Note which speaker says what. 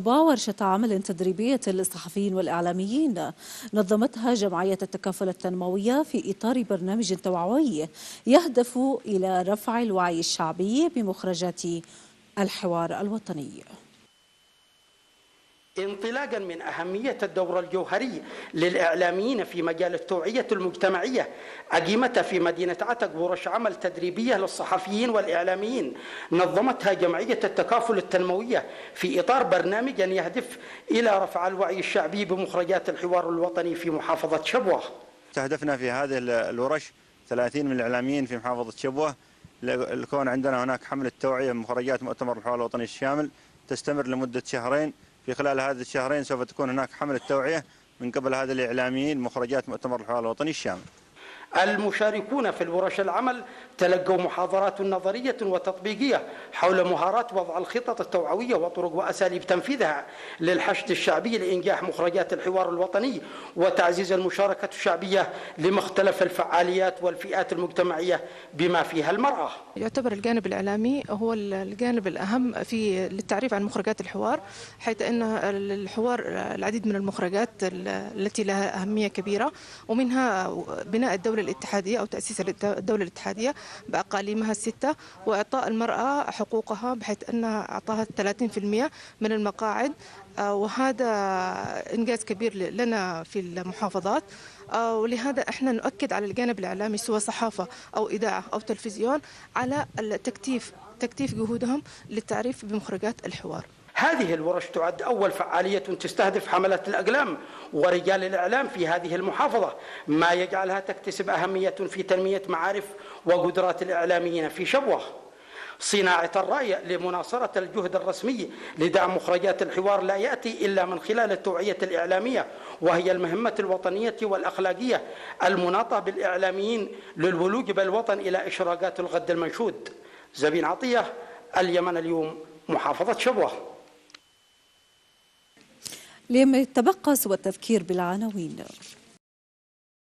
Speaker 1: ورشة عمل تدريبية للصحفيين والإعلاميين نظمتها جمعية التكافل التنموية في إطار برنامج توعوي يهدف إلى رفع الوعي الشعبي بمخرجات الحوار الوطني.
Speaker 2: انطلاقا من أهمية الدور الجوهري للإعلاميين في مجال التوعية المجتمعية، أقيمت في مدينة عتق ورش عمل تدريبية للصحفيين والإعلاميين نظمتها جمعية التكافل التنموية في إطار برنامج يهدف إلى رفع الوعي الشعبي بمخرجات الحوار الوطني في محافظة شبوة.
Speaker 3: استهدفنا في هذه الورش 30 من الإعلاميين في محافظة شبوة، لكون عندنا هناك حملة توعية بمخرجات مؤتمر الحوار الوطني الشامل تستمر لمدة شهرين. في خلال هذه الشهرين سوف تكون هناك حملة توعية من قبل هذا الإعلاميين مخرجات مؤتمر الحوار الوطني الشامل.
Speaker 2: المشاركون في الورش العمل تلقوا محاضرات نظرية وتطبيقية حول مهارات وضع الخطط التوعوية وطرق وأساليب تنفيذها للحشد الشعبي لإنجاح مخرجات الحوار الوطني وتعزيز المشاركة الشعبية لمختلف الفعاليات والفئات المجتمعية بما فيها المرأة.
Speaker 4: يعتبر الجانب الإعلامي هو الجانب الأهم للتعريف عن مخرجات الحوار، حيث أن الحوار العديد من المخرجات التي لها أهمية كبيرة، ومنها بناء الدولة الاتحادية أو تأسيس الدولة الاتحادية بأقاليمها الستة، وإعطاء المرأة حقوقها بحيث أنها أعطاها 30% من المقاعد، وهذا إنجاز كبير لنا في المحافظات. ولهذا احنا نؤكد على الجانب الإعلامي سواء صحافة أو إذاعة أو تلفزيون على تكثيف جهودهم للتعريف بمخرجات الحوار.
Speaker 2: هذه الورش تعد أول فعالية تستهدف حملة الأقلام ورجال الإعلام في هذه المحافظة، ما يجعلها تكتسب أهمية في تنمية معارف وقدرات الإعلاميين في شبوة. صناعة الرأي لمناصرة الجهد الرسمي لدعم مخرجات الحوار لا يأتي إلا من خلال التوعية الإعلامية، وهي المهمة الوطنية والأخلاقية المناطة بالإعلاميين للولوج بالوطن إلى إشراقات الغد المنشود. زبين عطية، اليمن اليوم، محافظة شبوة.
Speaker 1: لم يتبقى سوى التذكير بالعناوين.